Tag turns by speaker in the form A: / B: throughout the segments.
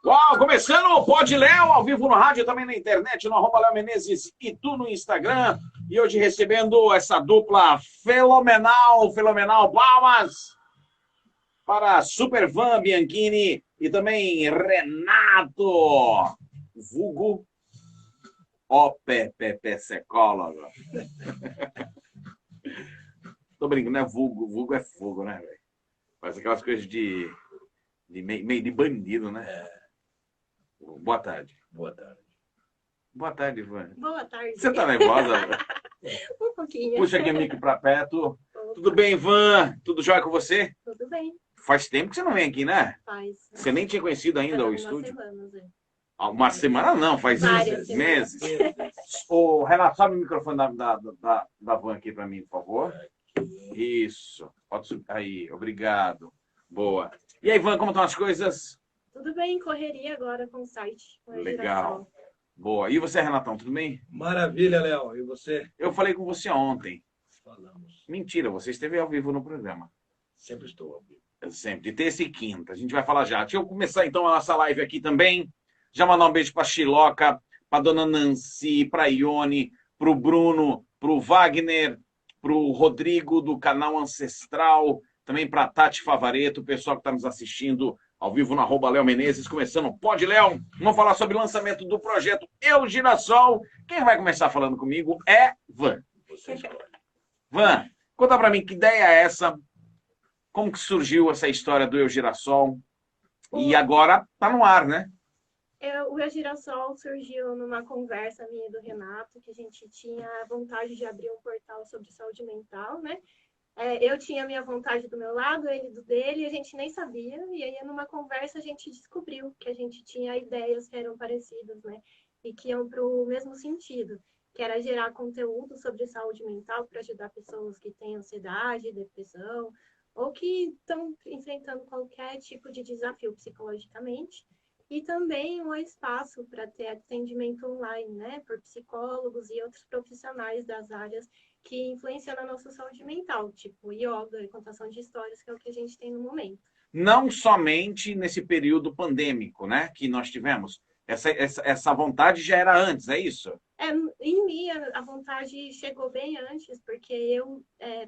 A: Uau, começando o Pod Léo, ao vivo no rádio, também na internet, no @Léo Menezes e tu no Instagram. E hoje recebendo essa dupla fenomenal, palmas para Supervan Bianchini e também Renato, vulgo psicólogo. Tô brincando, não é vulgo é fogo, né, velho? Faz aquelas coisas de meio de bandido, né? Boa tarde.
B: Boa tarde.
A: Boa tarde, Ivan.
C: Boa tarde.
A: Você tá nervosa?
C: Um pouquinho.
A: Puxa aqui o mic pra perto. Tudo bem, Ivan? Tudo jóia com você?
C: Tudo bem.
A: Faz tempo que você não vem aqui, né?
C: Faz.
A: Você nem tinha conhecido ainda o
C: Umas
A: estúdio?
C: semanas, é.
A: Uma semana não, faz
C: Várias
A: meses. Ô, Renato, sobe o microfone da Van aqui pra mim, por favor. Isso. Pode subir. Aí, obrigado. Boa. E aí, Ivan, como estão as coisas?
C: Tudo bem, correria agora com o site. Com a
A: Legal.
C: girassol.
A: Boa. E você, Renatão, tudo bem?
B: Maravilha, Léo. E você?
A: Eu falei com você ontem.
B: Falamos.
A: Mentira, você esteve ao vivo no programa.
B: Sempre estou ao vivo.
A: Sempre, de terça e quinta. A gente vai falar já. Deixa eu começar então a nossa live aqui também. Já mandar um beijo para a Chiloca, para dona Nancy, para a Ione, para o Bruno, para o Wagner, para o Rodrigo do canal Ancestral, também para a Tati Favareto, o pessoal que está nos assistindo ao vivo na @Léo Menezes, começando. Pode, Léo. Vamos falar sobre o lançamento do projeto Eu Girassol. Quem vai começar falando comigo é Van.
B: Você escolhe.
A: Van, conta para mim que ideia é essa? Como que surgiu essa história do Eu Girassol? E agora tá no ar, né?
C: O Eu Girassol surgiu numa conversa minha e do Renato, que a gente tinha vontade de abrir um portal sobre saúde mental, né? Eu tinha a minha vontade do meu lado, ele do dele, e a gente nem sabia. E aí, numa conversa, a gente descobriu que a gente tinha ideias que eram parecidas, né? E que iam para o mesmo sentido, que era gerar conteúdo sobre saúde mental para ajudar pessoas que têm ansiedade, depressão, ou que estão enfrentando qualquer tipo de desafio psicologicamente. E também um espaço para ter atendimento online, né? Por psicólogos e outros profissionais das áreas que influenciam na nossa saúde mental, tipo yoga e contação de histórias, que é o que a gente tem no momento.
A: Não somente nesse período pandêmico, né, que nós tivemos. Essa vontade já era antes, é isso?
C: Em mim, a vontade chegou bem antes, porque eu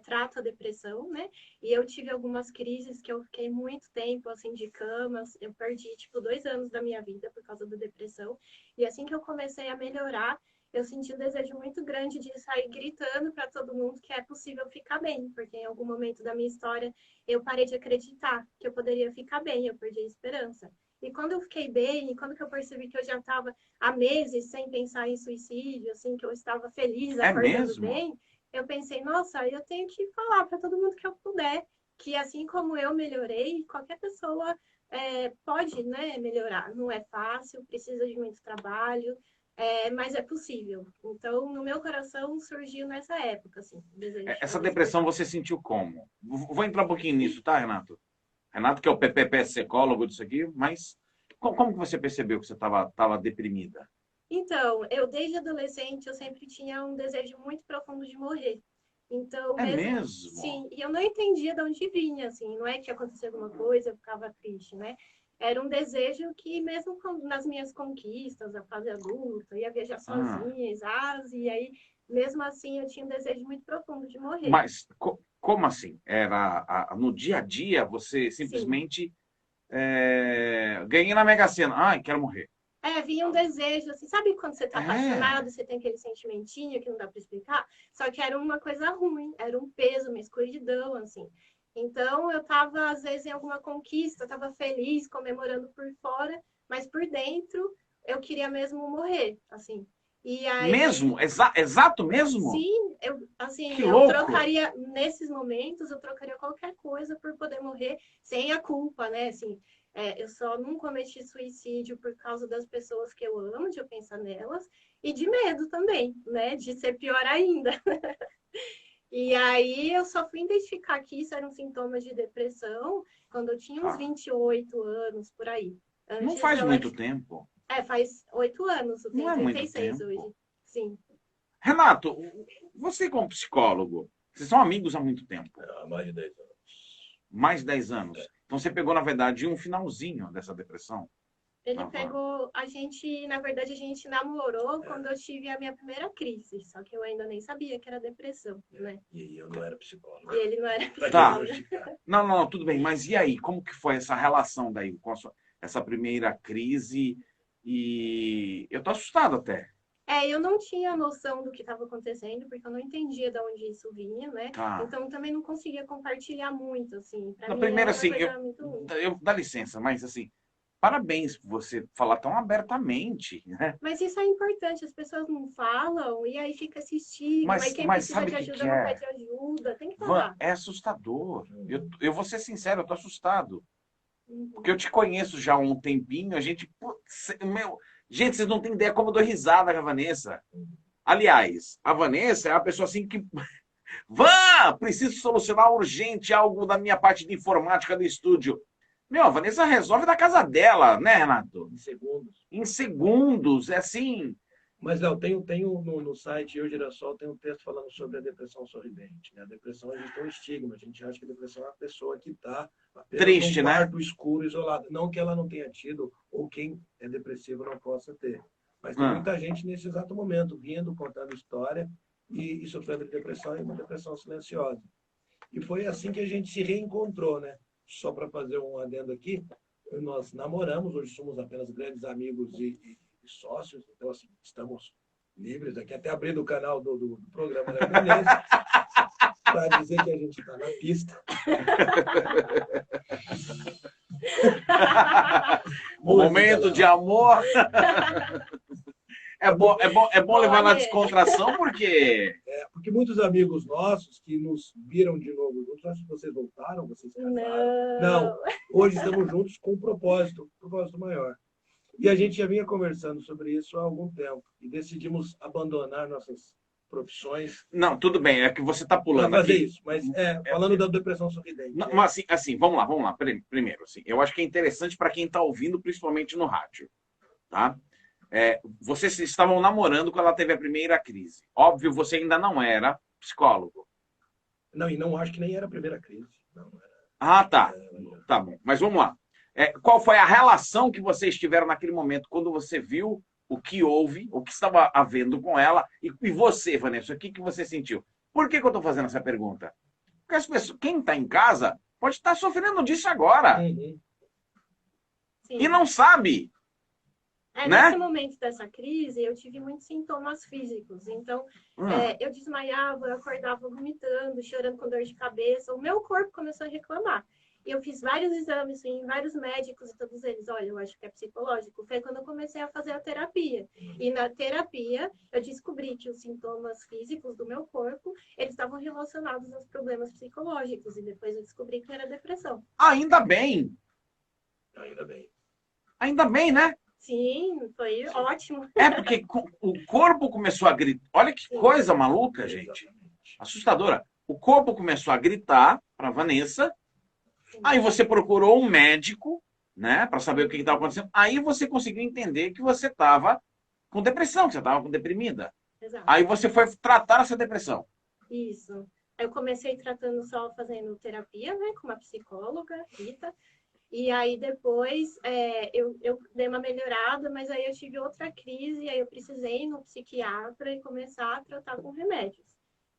C: trato a depressão, né? E eu tive algumas crises que eu fiquei muito tempo, assim, de camas. Eu perdi, tipo, 2 anos da minha vida por causa da depressão. E assim que eu comecei a melhorar, eu senti um desejo muito grande de sair gritando para todo mundo que é possível ficar bem, porque em algum momento da minha história eu parei de acreditar que eu poderia ficar bem, eu perdi a esperança. E quando eu fiquei bem, e quando que eu percebi que eu já estava há meses sem pensar em suicídio, assim, que eu estava feliz, acordando bem, eu pensei, nossa, eu tenho que falar para todo mundo que eu puder, que assim como eu melhorei, qualquer pessoa pode, né, melhorar. Não é fácil, precisa de muito trabalho, mas é possível. Então, no meu coração, surgiu nessa época, assim.
A: Essa depressão você sentiu como? Vou entrar um pouquinho nisso, tá, Renato? Renato, que é o psicólogo disso aqui, mas como que você percebeu que você estava deprimida?
C: Então, eu desde adolescente, eu sempre tinha um desejo muito profundo de morrer. Então,
A: É mesmo?
C: sim, e eu não entendia de onde vinha, assim, não é que acontecia alguma coisa, eu ficava triste, né? Era um desejo que, mesmo nas minhas conquistas, a fase adulta, ia viajar sozinha, e aí, mesmo assim, eu tinha um desejo muito profundo de morrer.
A: Mas como assim? Era no dia a dia você simplesmente ganhei na Mega Sena. Ai, quero morrer.
C: Vinha um desejo, assim, sabe quando você tá apaixonado, você tem aquele sentimentinho que não dá para explicar? Só que era uma coisa ruim, era um peso, uma escuridão, assim. Então, eu tava, às vezes, em alguma conquista, tava feliz, comemorando por fora, mas por dentro, eu queria mesmo morrer, assim. E aí...
A: Mesmo? Exato mesmo?
C: Sim,
A: Que
C: eu
A: louco.
C: trocaria, nesses momentos, eu trocaria qualquer coisa por poder morrer sem a culpa, né, assim... eu só não cometi suicídio por causa das pessoas que eu amo, de eu pensar nelas, e de medo também, né? De ser pior ainda. E aí eu só fui identificar que isso eram sintomas de depressão quando eu tinha uns 28 anos, por aí.
A: Não faz muito tempo.
C: Faz 8 anos, eu
A: Não
C: tenho
A: é muito
C: 36
A: tempo.
C: hoje. Sim.
A: Renato, você como psicólogo, vocês são amigos há muito tempo.
B: Há mais de 10 anos.
A: Mais de 10 anos. Então você pegou, na verdade, um finalzinho dessa depressão.
C: Ele pegou a gente, na verdade, a gente namorou quando eu tive a minha primeira crise, só que eu ainda nem sabia que era depressão, né?
B: E eu não era psicólogo.
C: E ele não era
B: Pra
A: Tá.
B: diagnosticar.
A: Não, tudo bem. Mas e aí? Como que foi essa relação daí com essa primeira crise? E eu tô assustado até.
C: Eu não tinha noção do que estava acontecendo, porque eu não entendia de onde isso vinha, né?
A: Tá.
C: Então também não conseguia compartilhar muito, assim. Pra
A: Na
C: mim
A: primeira,
C: era uma
A: assim,
C: coisa muito.
A: dá licença, mas assim, parabéns por você falar tão abertamente, né?
C: Mas isso é importante, as pessoas não falam, e aí fica esse estigma, e quem
A: Mas
C: precisa
A: sabe
C: de
A: o que
C: ajuda
A: que
C: não
A: é?
C: pede ajuda, tem que
A: Van,
C: falar.
A: é assustador. Eu vou ser sincero, eu tô assustado. Porque
C: Uhum.
A: eu te conheço já há um tempinho, a gente. Putz, gente, vocês não têm ideia como eu dou risada com a Vanessa. Aliás, a Vanessa é a pessoa assim que. Van, preciso solucionar urgente algo da minha parte de informática do estúdio. Meu, a Vanessa resolve da casa dela, né, Renato?
B: Em segundos.
A: Em segundos, é assim.
B: Mas, Léo, tenho no site Eu Girassol, tem um texto falando sobre a depressão sorridente. Né? A depressão, a gente tem um estigma. A gente acha que a depressão é a pessoa que está apenas
A: Triste,
B: num
A: né?
B: quarto escuro, isolado. Não que ela não tenha tido, ou quem é depressivo não possa ter. Mas tem muita gente nesse exato momento, vindo, contando história e sofrendo de depressão, e uma depressão silenciosa. E foi assim que a gente se reencontrou, né? Só para fazer um adendo aqui, nós namoramos, hoje somos apenas grandes amigos e sócios, então assim, estamos livres aqui, até abrindo o canal do programa da Crenense, para dizer que a gente está na pista.
A: Momento de amor. É bom levar na descontração, porque.
B: Porque muitos amigos nossos que nos viram de novo juntos, acho que vocês voltaram, vocês casaram. Não, hoje estamos juntos com um propósito maior. E a gente já vinha conversando sobre isso há algum tempo e decidimos abandonar nossas profissões.
A: Não, tudo bem, é que você está pulando
B: para fazer
A: aqui.
B: Isso, mas falando da depressão sorridente.
A: Não, mas assim, vamos lá. Primeiro, assim, eu acho que é interessante para quem está ouvindo, principalmente no rádio, tá? Vocês estavam namorando quando ela teve a primeira crise. Óbvio, você ainda não era psicólogo.
B: Não, e não acho que nem era a primeira crise. Não era.
A: Ah, tá. Tá bom. Mas vamos lá. Qual foi a relação que vocês tiveram naquele momento, quando você viu o que houve, o que estava havendo com ela, e você, Vanessa, o que você sentiu? Por que eu estou fazendo essa pergunta? Porque as pessoas, quem está em casa pode estar sofrendo disso agora.
B: Uhum.
A: E não sabe. Né?
C: Nesse momento dessa crise, eu tive muitos sintomas físicos. Então, eu desmaiava, eu acordava vomitando, chorando com dor de cabeça. O meu corpo começou a reclamar. E eu fiz vários exames em vários médicos e todos eles, olha, eu acho que é psicológico. Foi quando eu comecei a fazer a terapia. E na terapia, eu descobri que os sintomas físicos do meu corpo, eles estavam relacionados aos problemas psicológicos. E depois eu descobri que era depressão.
A: Ainda bem.
B: Ainda bem.
A: Ainda bem, né?
C: Sim, foi ótimo.
A: Porque o corpo começou a gritar. Olha que coisa maluca, gente. Assustadora. O corpo começou a gritar para Vanessa. Aí você procurou um médico, né, para saber o que estava acontecendo. Aí você conseguiu entender que você estava com depressão, que você estava deprimida.
C: Exato.
A: Aí você foi tratar essa depressão.
C: Isso. Eu comecei tratando só fazendo terapia, né, com uma psicóloga, Rita. E aí depois eu dei uma melhorada, mas aí eu tive outra crise, aí eu precisei ir no psiquiatra e começar a tratar com remédios.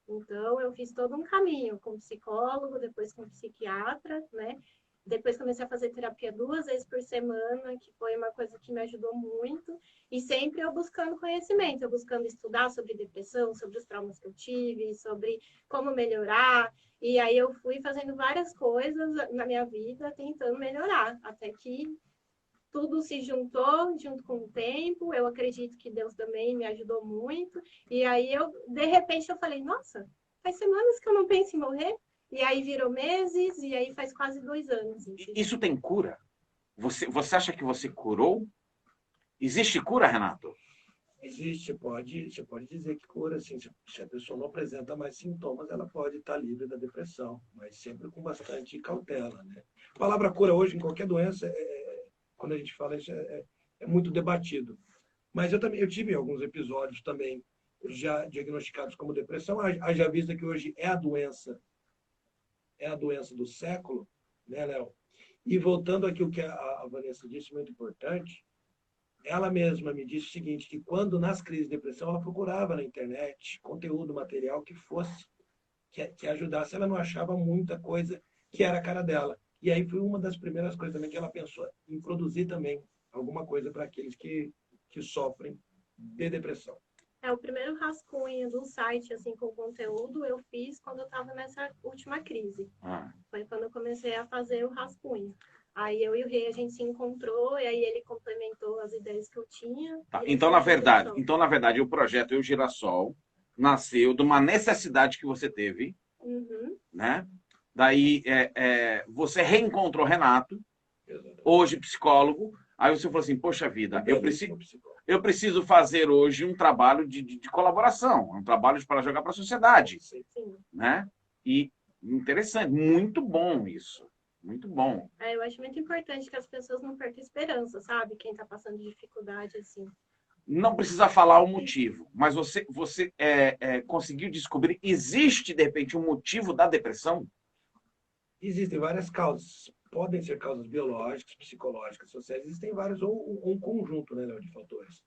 C: Então, eu fiz todo um caminho com psicólogo, depois com psiquiatra, né? Depois comecei a fazer terapia 2 vezes por semana, que foi uma coisa que me ajudou muito. E sempre eu buscando conhecimento, eu buscando estudar sobre depressão, sobre os traumas que eu tive, sobre como melhorar. E aí eu fui fazendo várias coisas na minha vida, tentando melhorar, até que tudo se juntou junto com o tempo. Eu acredito que Deus também me ajudou muito. E aí, de repente, eu falei, nossa, faz semanas que eu não penso em morrer. E aí virou meses, e aí faz quase 2 anos.
A: Isso tem cura? Você acha que você curou? Existe cura, Renato?
B: Existe, você pode dizer que cura, assim, se a pessoa não apresenta mais sintomas, ela pode estar livre da depressão, mas sempre com bastante cautela, né? A palavra cura hoje, em qualquer doença, quando a gente fala isso, é muito debatido. Mas eu tive alguns episódios também já diagnosticados como depressão, haja vista que hoje é a doença do século, né, Léo? E voltando aqui o que a Vanessa disse, muito importante, ela mesma me disse o seguinte, que quando nas crises de depressão ela procurava na internet conteúdo, material que fosse, que ajudasse, ela não achava muita coisa que era a cara dela. E aí foi uma das primeiras coisas também que ela pensou em produzir também alguma coisa para aqueles que sofrem de depressão.
C: O primeiro rascunho do site, assim, com conteúdo, eu fiz quando eu estava nessa última crise. Foi quando eu comecei a fazer o rascunho. Aí eu e o Rei, a gente se encontrou, e aí ele complementou as ideias que eu tinha.
A: Tá. Então, na verdade, o projeto Eu Girassol nasceu de uma necessidade que você teve, né? Daí, você reencontrou Renato, hoje psicólogo. Aí você falou assim, poxa vida, eu preciso fazer hoje um trabalho de colaboração, um trabalho para jogar para a sociedade.
C: Sim.
A: Né? E interessante, muito bom isso. Muito bom.
C: Eu acho muito importante que as pessoas não percam esperança, sabe? Quem está passando dificuldade, assim.
A: Não precisa falar o motivo, mas você conseguiu descobrir, existe, de repente, um motivo da depressão?
B: Existem várias causas. Podem ser causas biológicas, psicológicas, sociais. Existem vários, ou um conjunto, né, Léo, de fatores.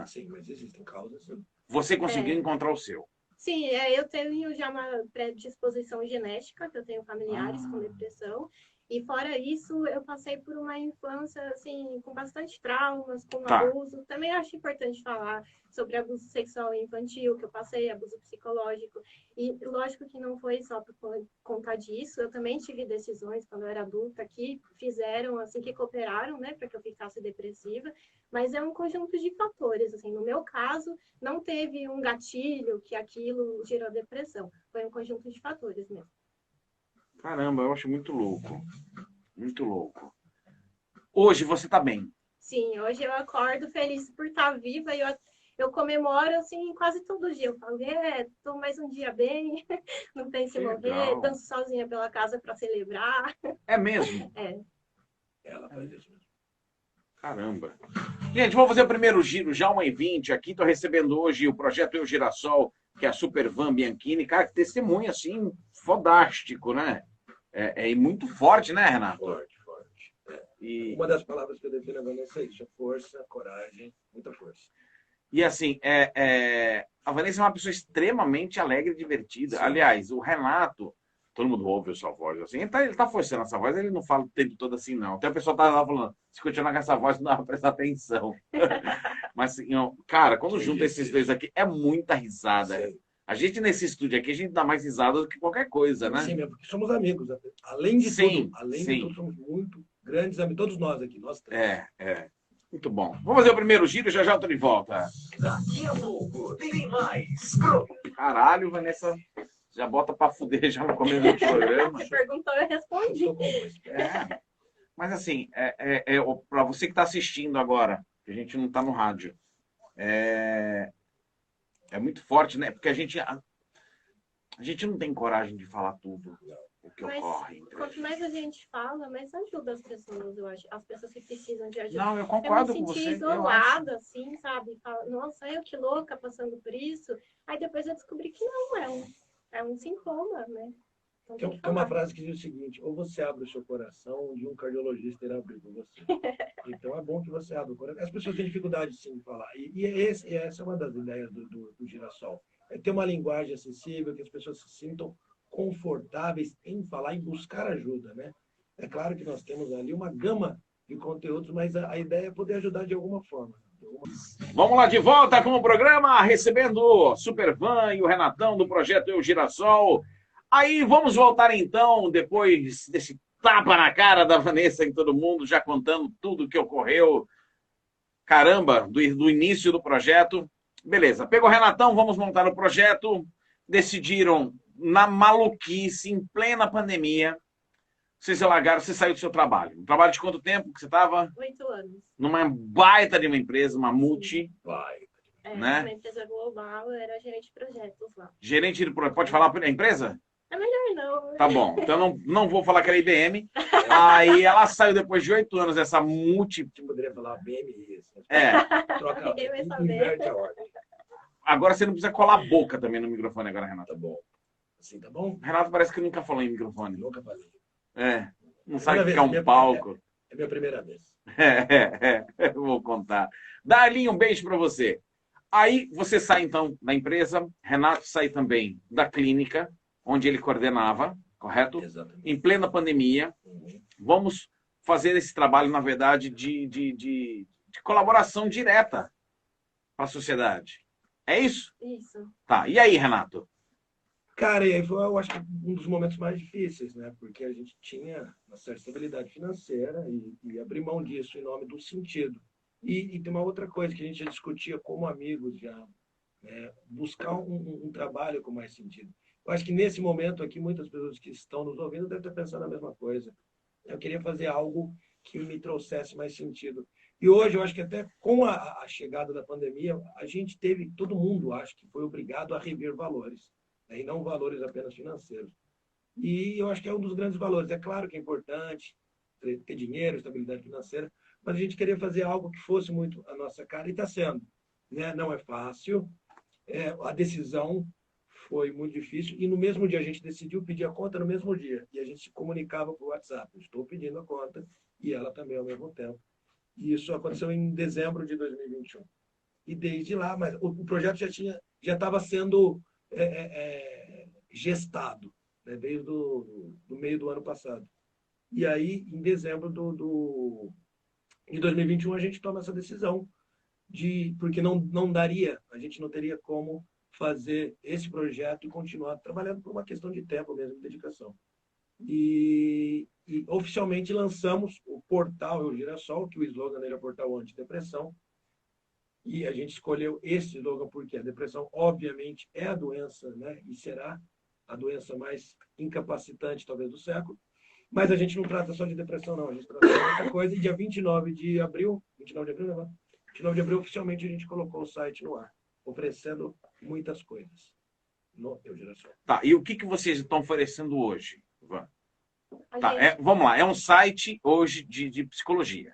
B: Sim, mas existem causas, sim.
A: Você conseguiu encontrar o seu?
C: Sim, eu tenho já uma predisposição genética, que eu tenho familiares com depressão. E fora isso, eu passei por uma infância, assim, com bastante traumas, com abuso. Também acho importante falar sobre abuso sexual infantil, que eu passei, abuso psicológico. E lógico que não foi só por conta disso. Eu também tive decisões, quando eu era adulta, que fizeram, assim, que cooperaram, né, para que eu ficasse depressiva. Mas é um conjunto de fatores, assim. No meu caso, não teve um gatilho que aquilo gerou depressão. Foi um conjunto de fatores mesmo.
A: Caramba, eu acho muito louco. Muito louco. Hoje você está bem?
C: Sim, hoje eu acordo feliz por estar viva e eu comemoro, assim, quase todo dia. Eu falo, tô mais um dia bem, não penso em morrer, danço sozinha pela casa para celebrar.
A: É mesmo?
B: Ela faz isso mesmo.
A: Caramba. Gente, vamos fazer o primeiro giro, já 1h20 aqui. Estou recebendo hoje o projeto Eu Girassol, que é a Supervan Bianchini. Cara, que testemunho, assim, fodástico, né? É muito forte, né, Renato?
B: Forte.
A: E...
B: Uma das palavras que eu defino a Vanessa é isso: força, coragem, muita força.
A: E assim, a Vanessa é uma pessoa extremamente alegre e divertida. Sim. Aliás, o Renato, todo mundo ouve a sua voz assim, ele tá forçando essa voz, ele não fala o tempo todo assim, não. Até o pessoal tá lá falando, se continuar com essa voz, não dá pra prestar atenção. Mas, assim, cara, quando junta esses dois aqui, é muita risada. Sim. A gente, nesse estúdio aqui, a gente dá mais risada do que qualquer coisa, né?
B: Sim, porque somos amigos. Além de tudo, somos muito grandes amigos. Todos nós aqui, nós três.
A: Muito bom. Vamos fazer o primeiro giro e já eu tô de volta.
D: Daqui a pouco tem mais.
A: Caralho, Vanessa, já bota pra fuder já no começo do programa.
C: Você perguntou, eu respondi.
A: Mas assim, pra você que tá assistindo agora, que a gente não tá no rádio, é muito forte, né? Porque a gente não tem coragem de falar tudo o que ocorre.
C: Quanto mais a gente fala, mais ajuda as pessoas, eu acho. As pessoas que precisam de ajuda.
A: Não, eu concordo com você.
C: Eu me senti isolada, assim, sabe? Nossa, eu que louca passando por isso. Aí depois eu descobri que não, é um sintoma, né? Então,
B: tem uma frase que diz o seguinte: ou você abre o seu coração, de um cardiologista irá abrir por você. Então é bom que você abra o coração. As pessoas têm dificuldade, sim, de falar. E essa é uma das ideias do Girassol. É ter uma linguagem acessível, que as pessoas se sintam confortáveis em falar, em buscar ajuda, né? É claro que nós temos ali uma gama de conteúdos, mas a ideia é poder ajudar de alguma forma.
A: Vamos lá, de volta com o programa, recebendo o Supervan e o Renatão do projeto Eu Girassol. Aí vamos voltar então, depois desse tapa na cara da Vanessa em todo mundo, já contando tudo o que ocorreu, caramba, do início do projeto. Beleza, pegou o Renatão, vamos montar o projeto. Decidiram, na maluquice, em plena pandemia, vocês largaram, você saiu do seu trabalho. Um trabalho de quanto tempo que você estava?
C: 8 anos.
A: Numa baita de uma empresa, uma multi.
C: Né? Uma empresa global, eu era gerente de projetos lá.
A: Gerente de projetos, pode falar a empresa?
C: É melhor não.
A: Tá bom, então não vou falar que era IBM. Aí ela saiu depois de 8 anos, essa multi...
B: Você poderia falar BMI.
C: Troca, ninguém vai saber.
B: A ordem.
A: Agora você não precisa colar a boca também no microfone agora, Renato.
B: Tá bom. Assim, tá bom?
A: Renato parece que nunca falou em microfone.
B: Nunca falei.
A: Não sabe o que é um palco.
B: É minha primeira vez.
A: Eu vou contar. Darlinho, um beijo para você. Aí você sai então da empresa, Renato sai também da clínica, onde ele coordenava, correto?
B: Exatamente.
A: Em plena pandemia.
B: Uhum.
A: Vamos fazer esse trabalho, na verdade, de colaboração direta para a sociedade. É isso?
C: Isso.
A: Tá. E aí, Renato?
B: Cara, e aí foi, eu acho que um dos momentos mais difíceis, né? Porque a gente tinha uma certa estabilidade financeira e abrir mão disso em nome do sentido. E tem uma outra coisa que a gente já discutia como amigos já, né? Buscar um trabalho com mais sentido. Eu acho que nesse momento aqui, muitas pessoas que estão nos ouvindo devem estar pensando a mesma coisa. Eu queria fazer algo que me trouxesse mais sentido. E hoje, eu acho que até com a chegada da pandemia, a gente teve, todo mundo, acho que foi obrigado a rever valores, né? E não valores apenas financeiros. E eu acho que é um dos grandes valores. É claro que é importante ter dinheiro, estabilidade financeira, mas a gente queria fazer algo que fosse muito a nossa cara e está sendo, né? Não é fácil, a decisão foi muito difícil e no mesmo dia a gente decidiu pedir a conta no mesmo dia e a gente se comunicava por WhatsApp. Eu estou pedindo a conta e ela também ao mesmo tempo. E isso aconteceu em dezembro de 2021. E desde lá, mas o projeto já estava sendo gestado, né, desde do meio do ano passado. E aí, em dezembro de 2021, a gente toma essa decisão porque não daria, a gente não teria como fazer esse projeto e continuar trabalhando por uma questão de tempo mesmo, de dedicação. E oficialmente lançamos o portal Eu Girassol, que o slogan dele é Portal Antidepressão. E a gente escolheu esse slogan porque a depressão, obviamente, é a doença, né? E será a doença mais incapacitante, talvez, do século. Mas a gente não trata só de depressão, não. A gente trata de outra coisa. E dia 29 de abril, 29 de abril, não, 29 de abril, oficialmente, a gente colocou o site no ar, oferecendo muitas coisas no Eu Girassol.
A: Tá. E o que vocês estão oferecendo hoje, Ivan?
C: A
A: Tá.
C: gente,
A: Vamos lá. É um site hoje de psicologia.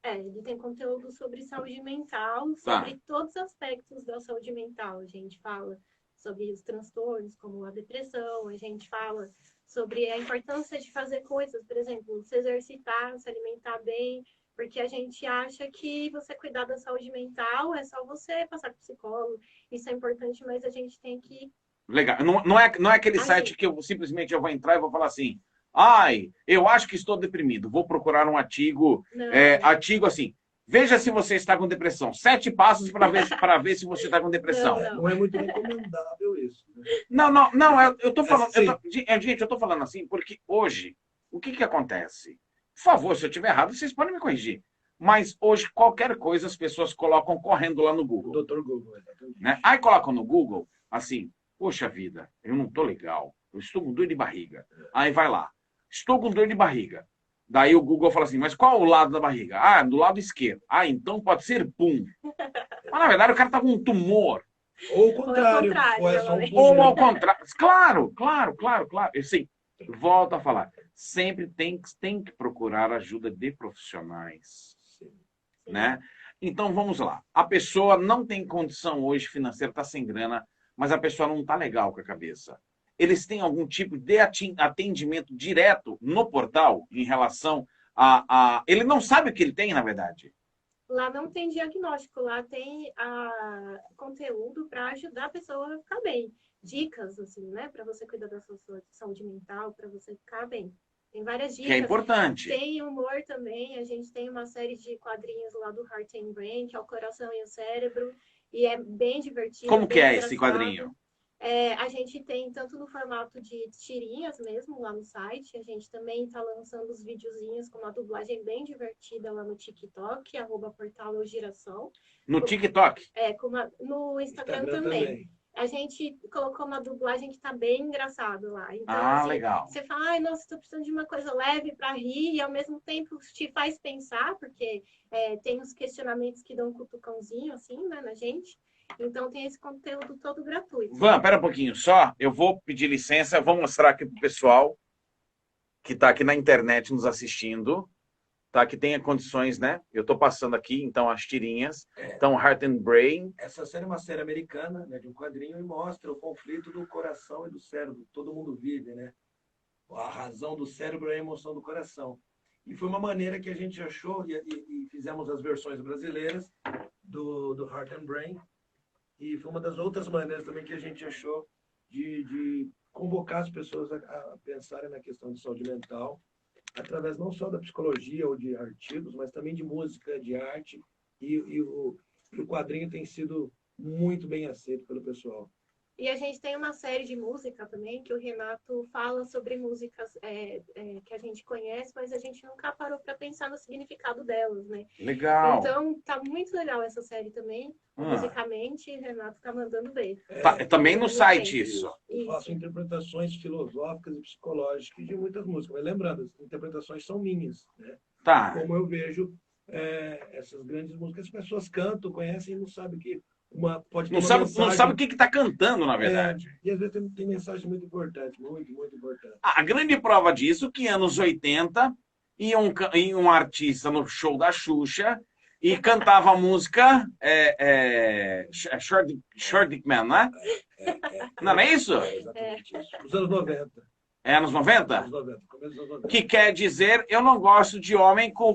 C: ele tem conteúdo sobre saúde mental,
A: Tá.
C: sobre todos os aspectos da saúde mental. A gente fala sobre os transtornos, como a depressão, a gente fala sobre a importância de fazer coisas, por exemplo, se exercitar, se alimentar bem, porque a gente acha que você cuidar da saúde mental é só você passar para psicólogo. Isso é importante, mas a gente tem que
A: Legal. Não é aquele site
C: agir.
A: que eu vou entrar e vou falar assim, ai, eu acho que estou deprimido, vou procurar um artigo,
C: Não,
A: artigo assim, veja se você está com depressão, 7 passos para ver se você está com depressão.
C: não.
B: Não é muito recomendável isso, né?
A: Não, eu tô falando,
B: Sim.
A: gente, eu tô falando assim porque hoje, o que acontece? Por favor, se eu estiver errado, vocês podem me corrigir. Mas hoje, qualquer coisa as pessoas colocam correndo lá no
B: O
A: Google,
B: Dr. Google, exatamente.
A: né? Aí colocam no Google, assim, poxa vida, eu não tô legal, eu estou com dor de barriga. Aí vai lá, estou com dor de barriga. Daí o Google fala assim, mas qual o lado da barriga? Ah, do lado esquerdo. Ah, então pode ser pum. Mas na verdade o cara tá com um tumor.
B: Ou o contrário, ou é só um
C: normalmente.
A: Ou
B: pulmão.
A: ao contrário. Claro. Assim, volto a falar. Sempre tem que procurar ajuda de profissionais,
B: Sim.
A: né? Então vamos lá. A pessoa não tem condição hoje financeira, está sem grana, mas a pessoa não está legal com a cabeça. Eles têm algum tipo de atendimento direto no portal em relação a. Ele não sabe o que ele tem, na verdade.
C: Lá não tem diagnóstico, lá tem conteúdo para ajudar a pessoa a ficar bem. Dicas, assim, né? Para você cuidar da sua saúde mental, para você ficar bem. Tem várias
A: Que é
C: dicas.
A: importante.
C: Tem humor também. A gente tem uma série de quadrinhos lá do Heart and Brain, que é o coração e o cérebro. E é bem divertido.
A: Como
C: bem
A: que é esse
C: engraçado.
A: quadrinho?
C: A gente tem tanto no formato de tirinhas mesmo lá no site, a gente também está lançando os videozinhos com uma dublagem bem divertida lá no TikTok, @portal Eu Girassol.
A: No TikTok?
C: No Instagram também. A gente colocou uma dublagem que está bem engraçado lá. Então, assim,
A: legal.
C: você fala, ai, nossa, estou precisando de uma coisa leve para rir, e ao mesmo tempo te faz pensar, porque tem os questionamentos que dão um cutucãozinho, assim, né, na gente. Então tem esse conteúdo todo gratuito.
A: Van, pera um pouquinho só. Eu vou pedir licença, vou mostrar aqui pro pessoal que está aqui na internet nos assistindo, tá? Que tenha condições, né? Eu estou passando aqui, então, as tirinhas. Então, Heart and Brain.
B: Essa série é uma série americana, né, de um quadrinho, e mostra o conflito do coração e do cérebro. Todo mundo vive, né? A razão do cérebro é a emoção do coração. E foi uma maneira que a gente achou, e fizemos as versões brasileiras do Heart and Brain, e foi uma das outras maneiras também que a gente achou de convocar as pessoas a pensarem na questão de saúde mental, através não só da psicologia ou de artigos, mas também de música, de arte, e o quadrinho tem sido muito bem aceito pelo pessoal.
C: E a gente tem uma série de música também, que o Renato fala sobre músicas que a gente conhece, mas a gente nunca parou para pensar no significado delas, né?
A: Legal.
C: Então, tá muito legal essa série também, musicamente, o Renato tá mandando bem.
A: Também no site isso.
B: Eu faço interpretações filosóficas e psicológicas de muitas músicas, mas lembrando, as interpretações são minhas, né?
A: Tá.
B: Como eu vejo essas grandes músicas, as pessoas cantam, conhecem e não sabem que pode ter
A: Não
B: uma
A: sabe,
B: mensagem.
A: não sabe o que está cantando, na verdade.
B: E às vezes tem mensagem muito importante, muito, muito importante.
A: A grande prova disso que anos 80 ia um artista no show da Xuxa e cantava a música Short Dick Man, né? Não é isso?
B: Exatamente isso. Os anos 90.
A: É anos 90?
B: Anos 90, começo dos anos 90.
A: Que quer dizer, eu não gosto de homem com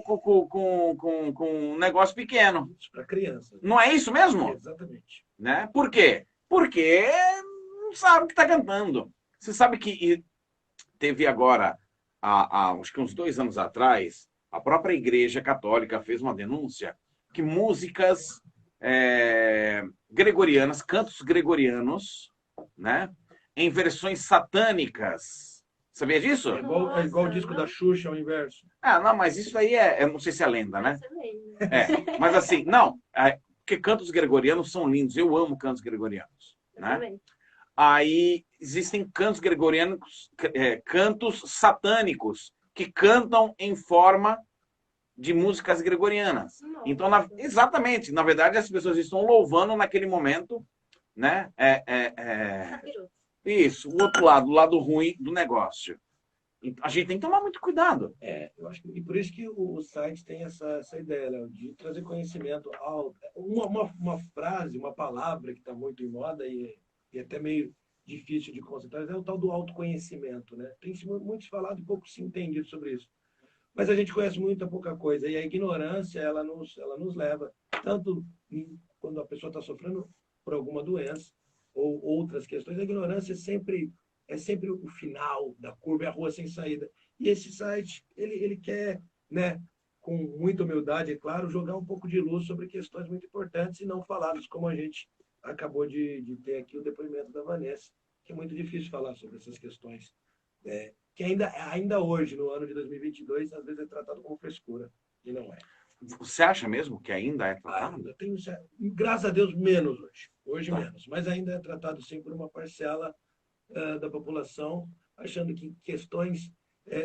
A: um negócio pequeno.
B: Isso para criança.
A: Não é isso mesmo?
B: Exatamente.
A: Né? Por quê? Porque não sabe o que está cantando. Você sabe que teve agora, acho que uns 2 anos atrás, a própria Igreja Católica fez uma denúncia que músicas gregorianas, cantos gregorianos, né, em versões satânicas. Sabia disso?
B: É igual o disco da Xuxa, ao inverso.
A: Não, mas isso aí eu não sei se é lenda, né?
C: Excelente.
A: Mas assim, não, porque cantos gregorianos são lindos, eu amo cantos gregorianos, né? Aí existem cantos gregorianos, cantos satânicos, que cantam em forma de músicas gregorianas. Então, exatamente, na verdade, as pessoas estão louvando naquele momento, né? Isso, o outro lado, o lado ruim do negócio. A gente tem que tomar muito cuidado.
B: Eu acho e por isso que o site tem essa ideia, Léo, de trazer conhecimento. Uma frase, uma palavra que está muito em moda e até meio difícil de concentrar, é o tal do autoconhecimento, né? Tem muito falado e pouco se entendido sobre isso. Mas a gente conhece muita pouca coisa. E a ignorância, ela nos leva, tanto quando a pessoa está sofrendo por alguma doença ou outras questões, a ignorância é sempre o final da curva, é a rua sem saída. E esse site, ele quer, né, com muita humildade, é claro, jogar um pouco de luz sobre questões muito importantes e não faladas, como a gente acabou de ter aqui o depoimento da Vanessa, que é muito difícil falar sobre essas questões, que ainda hoje, no ano de 2022, às vezes é tratado como frescura, e não é.
A: Você acha mesmo que ainda é tratado?
B: Graças a Deus, menos hoje. Hoje menos. Mas ainda é tratado, sim, por uma parcela da população, achando que questões,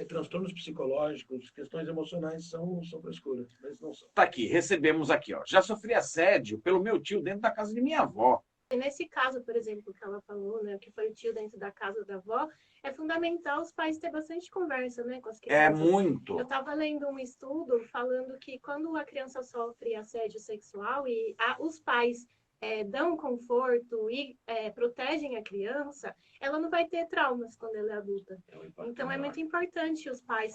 B: transtornos psicológicos, questões emocionais são frescuras, mas não são.
A: Tá aqui, recebemos aqui, ó. Já sofri assédio pelo meu tio dentro da casa de minha avó.
C: E nesse caso, por exemplo, que ela falou, né, que foi o tio dentro da casa da avó, é fundamental os pais ter bastante conversa, né, com as crianças.
A: Muito.
C: Eu estava lendo um estudo falando que quando a criança sofre assédio sexual e os pais dão conforto e protegem a criança, ela não vai ter traumas quando ela é adulta. Então é muito importante os pais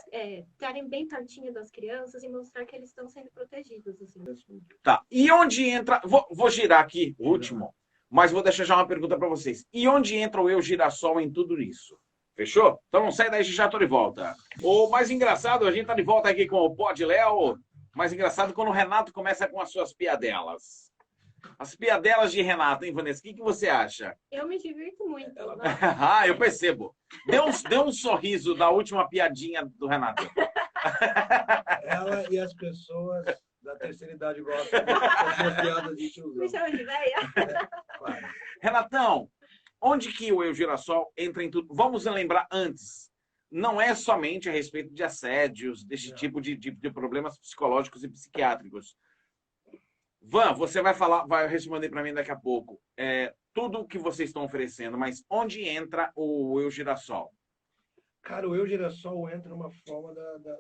C: estarem bem pertinho das crianças e mostrar que eles estão sendo protegidos. Assim.
A: Tá. E onde entra... Vou girar aqui, o último. Mas vou deixar já uma pergunta para vocês. E onde entra o Eu Girassol em tudo isso? Fechou? Então não sai daí, já tô de volta. O mais engraçado, a gente tá de volta aqui com o Pod Léo. Mais engraçado quando o Renato começa com as suas piadelas. As piadelas de Renato, hein, Vanessa? O que você acha?
C: Eu me divirto muito.
A: Eu percebo. Dê um sorriso da última piadinha do Renato.
B: Ela e as pessoas da terceira idade gostam das piadas de tiozão.
C: Me chama de velha?
B: Claro.
A: Renatão, onde que o Eu Girassol entra em tudo? Vamos lembrar antes. Não é somente a respeito de assédios, desse tipo de problemas psicológicos e psiquiátricos. Van, você vai responder para mim daqui a pouco. Tudo o que vocês estão oferecendo, mas onde entra o Eu Girassol?
B: Cara, o Eu Girassol entra numa forma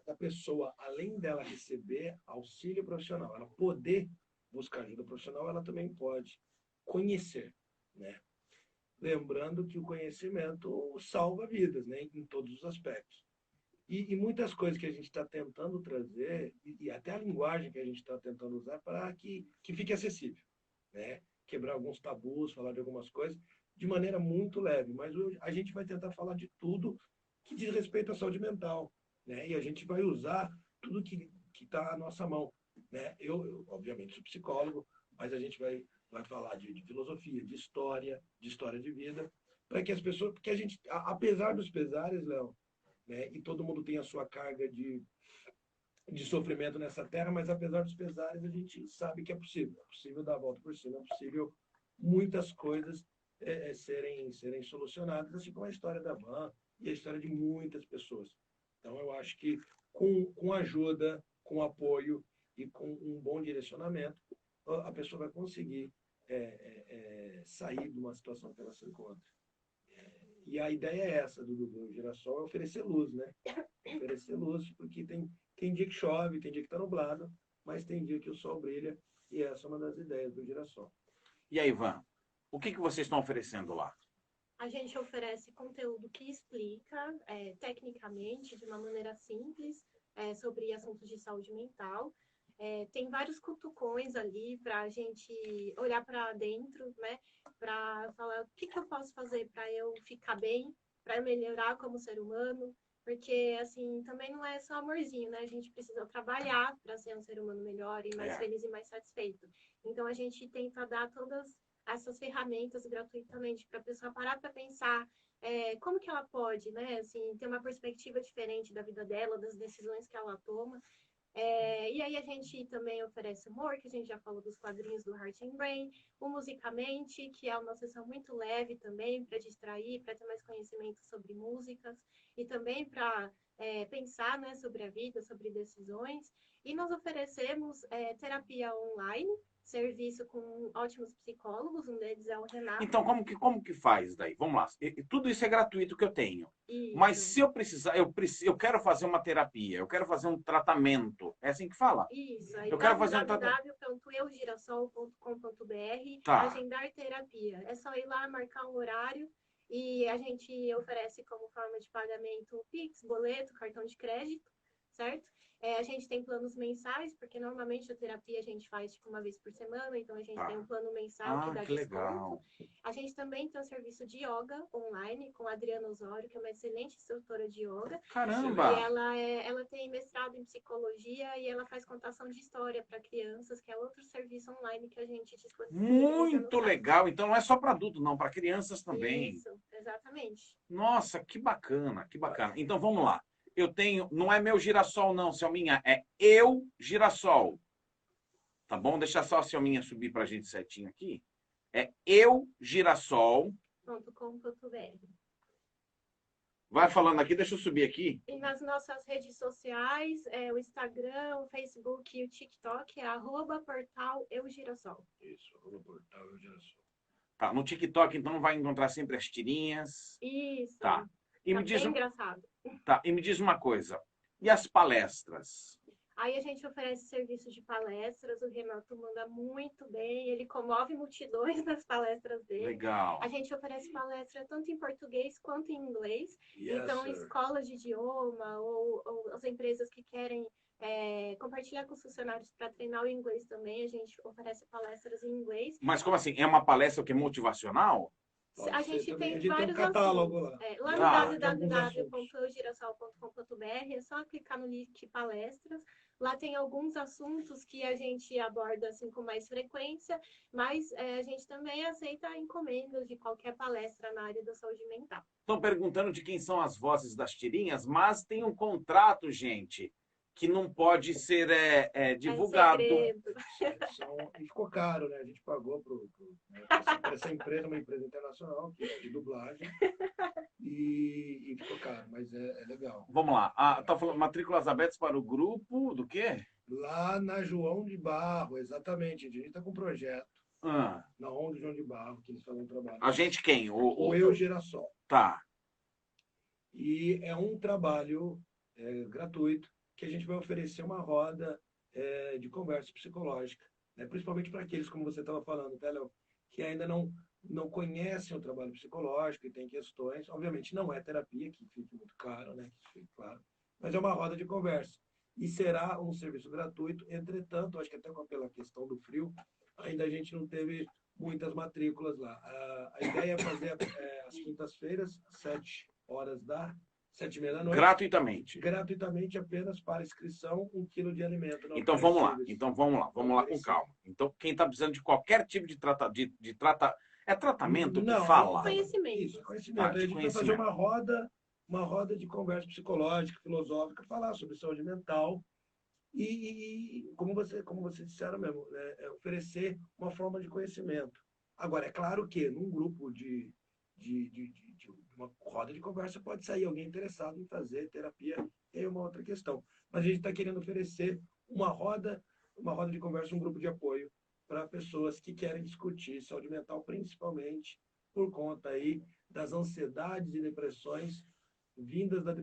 B: da pessoa, além dela receber auxílio profissional, ela poder buscar ajuda profissional, ela também pode conhecer, né? Lembrando que o conhecimento salva vidas, né? Em todos os aspectos. E muitas coisas que a gente está tentando trazer, e até a linguagem que a gente está tentando usar para que fique acessível, né? Quebrar alguns tabus, falar de algumas coisas de maneira muito leve. Mas hoje a gente vai tentar falar de tudo que diz respeito à saúde mental, né? E a gente vai usar tudo que está à nossa mão, né? Obviamente, sou psicólogo, mas a gente vai falar de filosofia, de história de vida, para que as pessoas, porque a gente, apesar dos pesares, Léo, né? E todo mundo tem a sua carga de sofrimento nessa terra, mas apesar dos pesares, a gente sabe que é possível dar a volta por cima, é possível muitas coisas serem solucionadas, assim como a história da Van e a história de muitas pessoas. Então, eu acho que com ajuda, com apoio e com um bom direcionamento, a pessoa vai conseguir sair de uma situação que ela se encontra. E a ideia é essa do Girassol, é oferecer luz, né? Oferecer luz, porque tem dia que chove, tem dia que está nublado, mas tem dia que o sol brilha, e essa é uma das ideias do Girassol.
A: E aí, Ivan, o que vocês estão oferecendo lá?
C: A gente oferece conteúdo que explica tecnicamente, de uma maneira simples, sobre assuntos de saúde mental. Tem vários cutucões ali para a gente olhar para dentro, né? Para falar o que eu posso fazer para eu ficar bem, para melhorar como ser humano. Porque, assim, também não é só amorzinho, né? A gente precisa trabalhar para ser um ser humano melhor e mais feliz e mais satisfeito. Então, a gente tenta dar todas essas ferramentas gratuitamente para a pessoa parar para pensar como que ela pode, né, assim, ter uma perspectiva diferente da vida dela, das decisões que ela toma. E aí a gente também oferece humor, que a gente já falou dos quadrinhos do Heart and Brain, o Musicamente, que é uma sessão muito leve também, para distrair, para ter mais conhecimento sobre músicas, e também para pensar, né, sobre a vida, sobre decisões. E nós oferecemos terapia online, serviço com ótimos psicólogos, um deles é o Renato.
A: Então, como que faz daí? Vamos lá. Tudo isso é gratuito que eu tenho.
C: Isso.
A: Mas se eu precisar, eu quero fazer uma terapia, eu quero fazer um tratamento. É assim que fala?
C: Isso. Aí
A: Eu quero fazer um tratamento.
C: www.eugirassol.com.br,
A: Tá.
C: agendar terapia. É só ir lá, marcar um horário e a gente oferece como forma de pagamento Pix, boleto, cartão de crédito, certo? A gente tem planos mensais, porque normalmente a terapia a gente faz tipo uma vez por semana, então a gente tem um plano mensal que dá
A: que
C: desconto.
A: legal.
C: A gente também tem um serviço de yoga online com a Adriana Osório, que é uma excelente instrutora de yoga.
A: Caramba!
C: E ela tem mestrado em psicologia e ela faz contação de história para crianças, que é outro serviço online que a gente disponibiliza.
A: Muito legal. Então não é só para adultos, não, para crianças também.
C: Isso, exatamente.
A: Nossa, que bacana, que bacana. Então vamos lá. Eu tenho, não é meu girassol, não, Selminha, é eu girassol. Tá bom? Deixa só a Selminha subir para a gente certinho aqui. É eugirassol.com.br. Vai falando aqui, deixa eu subir aqui.
C: E nas nossas redes sociais, o Instagram, o Facebook e o TikTok é @portaleugirassol.
B: Isso, @portaleugirassol.
A: Tá, no TikTok, então, vai encontrar sempre as tirinhas.
C: Isso.
A: Tá. E
C: tá
A: me diz
C: bem engraçado.
A: Tá, e me diz uma coisa. E as palestras?
C: Aí a gente oferece serviço de palestras, o Renato manda muito bem, ele comove multidões nas palestras dele.
A: Legal.
C: A gente oferece palestra tanto em português quanto em inglês.
B: Yes,
C: então,
B: sir.
C: escolas de idioma ou as empresas que querem compartilhar com os funcionários para treinar o inglês também, a gente oferece palestras em inglês.
A: Mas como assim? É uma palestra que é motivacional?
C: A gente tem
B: tem
C: vários
B: um catálogo
C: assuntos.
B: lá.
C: Lá no
B: Tem alguns assuntos.
C: www.eugirassol.com.br é só clicar no link palestras. Lá tem alguns assuntos que a gente aborda assim com mais frequência, mas a gente também aceita encomendas de qualquer palestra na área da saúde mental.
A: Estão perguntando de quem são as vozes das tirinhas, mas tem um contrato, gente, que não pode ser divulgado.
C: É
B: E ficou caro, né? A gente pagou para essa empresa, uma empresa internacional de dublagem, e ficou caro, mas é legal.
A: Vamos lá. Tá falando matrículas abertas para o grupo do quê?
B: Lá na João de Barro, exatamente. A gente está com um projeto na ONG João de Barro, que eles fazem um trabalho.
A: A gente quem?
B: O Eu Girassol.
A: Tá.
B: E é um trabalho gratuito que a gente vai oferecer uma roda de conversa psicológica, né? Principalmente para aqueles, como você estava falando, tá, Léo, que ainda não conhecem o trabalho psicológico e tem questões. Obviamente não é terapia, que fica muito caro, né? Que fique claro. mas é uma roda de conversa. E será um serviço gratuito. Entretanto, acho que até pela questão do frio, ainda a gente não teve muitas matrículas lá. A ideia é fazer às quintas-feiras, às 7h30 da noite.
A: Gratuitamente.
B: Gratuitamente, apenas para inscrição, 1 quilo de alimento. Não
A: Então vamos lá.
B: perecíveis.
A: Então vamos lá com calma. Então, quem está precisando de qualquer tipo de é tratamento que
B: Não,
A: fala?
C: Conhecimento.
B: Isso, conhecimento.
A: Tá, de
B: a gente vai fazer
A: conhecimento.
B: uma roda de conversa psicológica, filosófica, falar sobre saúde mental e como vocês disseram mesmo, né, oferecer uma forma de conhecimento. Agora, é claro que num grupo de uma roda de conversa pode sair alguém interessado em fazer terapia, é uma outra questão. Mas a gente está querendo oferecer uma roda de conversa, um grupo de apoio para pessoas que querem discutir saúde mental, principalmente por conta aí das ansiedades e depressões vindas da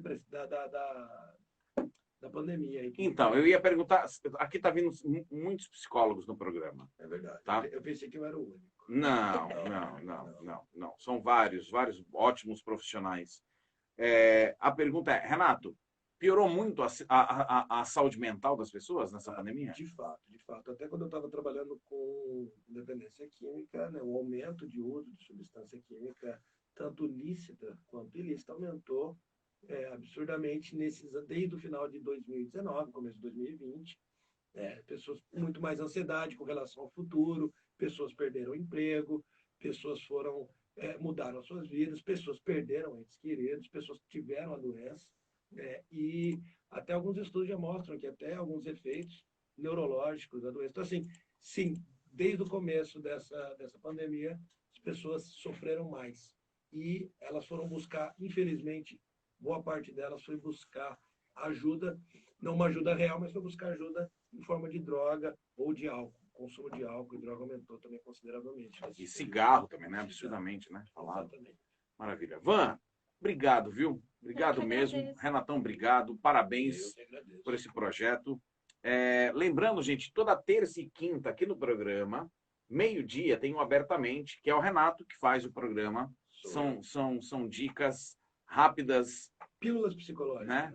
B: pandemia. Aí,
A: Então, eu ia perguntar, aqui está vindo muitos psicólogos no programa.
B: É verdade.
A: Tá.
B: Eu pensei que eu era o único.
A: Não. São vários ótimos profissionais. A pergunta é, Renato, piorou muito a saúde mental das pessoas nessa pandemia?
B: De fato. Até quando eu estava trabalhando com dependência química, né, o aumento de uso de substância química, tanto lícita quanto ilícita, aumentou absurdamente desde o final de 2019, começo de 2020. Pessoas com muito mais ansiedade com relação ao futuro, pessoas perderam o emprego, pessoas mudaram as suas vidas, pessoas perderam entes queridos, pessoas tiveram a doença, e até alguns estudos já mostram que até alguns efeitos neurológicos da doença. Então, assim, sim, desde o começo dessa pandemia, as pessoas sofreram mais. E elas foram buscar, infelizmente, boa parte delas foi buscar ajuda, não uma ajuda real, mas foi buscar ajuda em forma de droga ou de álcool. O consumo de álcool e droga aumentou também consideravelmente.
A: E cigarro também, né? Absurdamente, né? Falado.
B: Exatamente.
A: Maravilha. Van, obrigado, viu? Obrigado
C: Eu que
A: mesmo.
C: agradeço.
A: Renatão, obrigado. Parabéns
B: Eu que agradeço.
A: por esse projeto. Lembrando, gente, toda terça e quinta aqui no programa, meio-dia, tem o Abertamente, que é o Renato que faz o programa. São dicas rápidas,
B: Pílulas psicológicas.
A: né?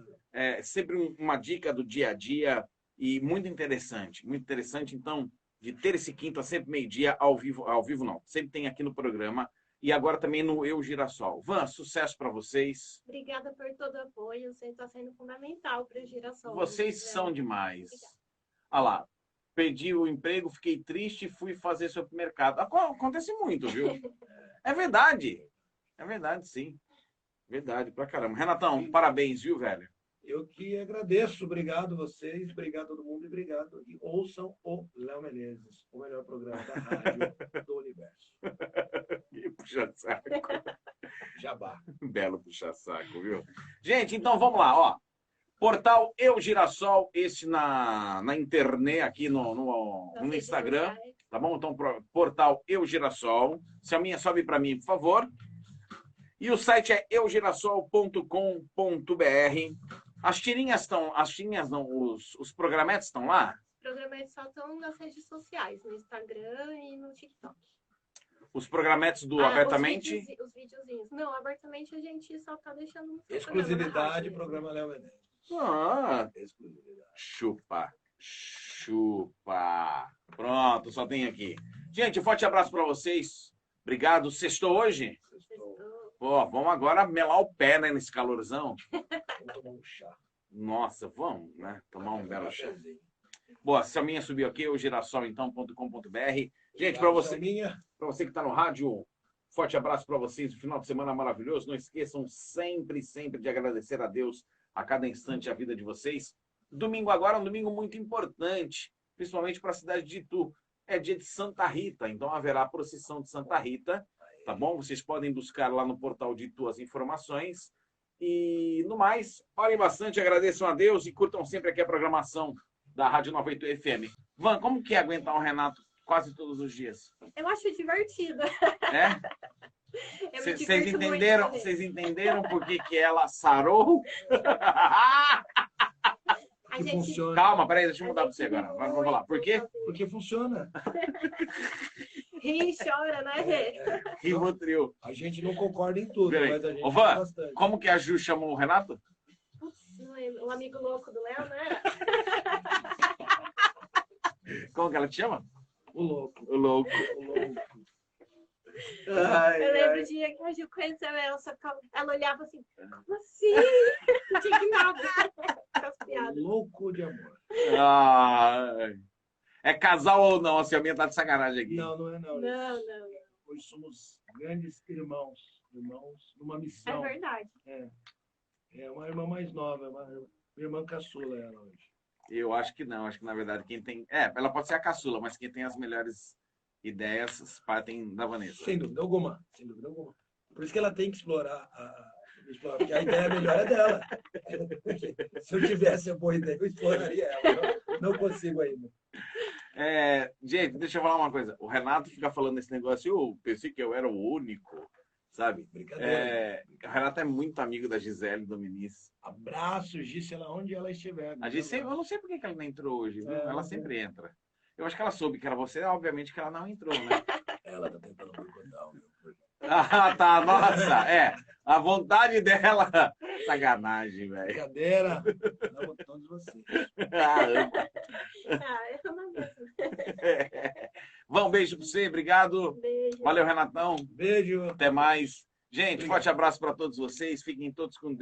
A: Sempre uma dica do dia a dia e muito interessante. Muito interessante, então, de terça e quinta, sempre meio-dia, ao vivo não. Sempre tem aqui no programa. E agora também no Eu Girassol. Van, sucesso para vocês.
C: Obrigada por todo o apoio. Você está sendo fundamental para o Girassol.
A: Vocês são demais. Olha lá, perdi o emprego, fiquei triste e fui fazer supermercado. Acontece muito, viu? É verdade. É verdade, sim. Verdade, pra caramba. Renatão, parabéns, viu, velho?
B: Eu que agradeço. Obrigado vocês, obrigado todo mundo e obrigado. E ouçam o Léo Menezes, o melhor programa da rádio do universo.
A: Que puxa-saco.
B: Jabá.
A: Belo puxa-saco, viu? Gente, então vamos lá, ó. Portal Eu Girassol, esse na internet, aqui no Instagram, tá bom? Então, portal Eu Girassol. Se a minha sobe para mim, por favor. E o site é eugirassol.com.br. As tirinhas não, os programetes estão lá?
C: Os programetes só estão nas redes sociais, no Instagram e no TikTok.
A: Os programetes do Abertamente?
C: Os videozinhos. Não, abertamente a gente só está deixando no
B: Exclusividade, programa Léo Menezes. Exclusividade.
A: Chupa. Pronto, só tem aqui. Gente, um forte abraço para vocês. Obrigado. Sextou hoje? Pô, vamos agora melar o pé, né, nesse calorzão.
B: Vamos tomar um chá.
A: Nossa, vamos, né? Tomar um belo chá. Boa, se a minha subiu aqui, o girassol.com.br. Gente, para você que está no rádio, forte abraço para vocês. Um final de semana maravilhoso. Não esqueçam sempre de agradecer a Deus a cada instante a vida de vocês. Domingo agora é um domingo muito importante, principalmente para a cidade de Itu. É dia de Santa Rita, então haverá a procissão de Santa Rita. Tá bom? Vocês podem buscar lá no portal de Itu as informações. E, no mais, orem bastante, agradeçam a Deus e curtam sempre aqui a programação da Rádio 98 FM. Van, como que é aguentar o Renato quase todos os dias?
C: Eu acho divertido.
A: Vocês entenderam por que ela sarou?
B: Funciona.
A: Calma, peraí, deixa eu mudar para você agora. Vamos lá. Por quê?
B: Porque funciona.
C: Ri e chora, né, Rê?
A: Rivotril.
B: A gente não concorda em tudo,
A: Peraí.
B: mas a gente
A: Ô, Van,
B: bastante.
A: como que a Ju chamou o Renato?
C: Putz, não lembro. O amigo louco do Léo, né?
A: Como que ela te chama?
B: O louco.
A: O louco.
B: O louco.
A: Ai,
C: Eu lembro
A: ai.
C: o dia que a Gil conheceu ela, só que ela olhava assim, como assim? Indignada com as piadas.
B: Louco de amor.
A: Ai. É casal ou não? Assim, a minha tá de sacanagem aqui.
B: Não, não é não.
C: Não, não.
B: Hoje somos grandes irmãos. Irmãos numa
C: É
B: missão.
C: verdade.
B: É uma irmã mais nova, minha irmã caçula ela hoje.
A: Eu acho que não. Acho que, na verdade, quem tem... ela pode ser a caçula, mas quem tem as melhores ideias partem da Vanessa.
B: Sem dúvida alguma. Sem dúvida alguma. Por isso que ela tem que explorar explorar, porque a ideia melhor é dela. Se eu tivesse a boa ideia, eu exploraria ela. Não consigo ainda.
A: Gente, deixa eu falar uma coisa. O Renato fica falando esse negócio, eu pensei que eu era o único, sabe?
B: Brincadeira.
A: O Renato é muito amigo da Gisele Dominici.
B: Abraço, Gisela, onde ela estiver.
A: A Gisele, eu não sei por que ela não entrou hoje, viu? Ela
B: não
A: sempre entra. Eu acho que ela soube que era você, obviamente que ela não entrou, né?
B: Ela tá tentando boicotar o meu programa.
A: Ah, tá, nossa, a vontade dela. Sacanagem, velho.
B: Brincadeira. Amo todos vocês.
C: Eu não mesmo.
A: Vão, beijo pra você, obrigado.
C: Beijo.
A: Valeu, Renatão.
B: Beijo.
A: Até mais. Gente,
B: Obrigado.
A: forte abraço para todos vocês. Fiquem todos com Deus.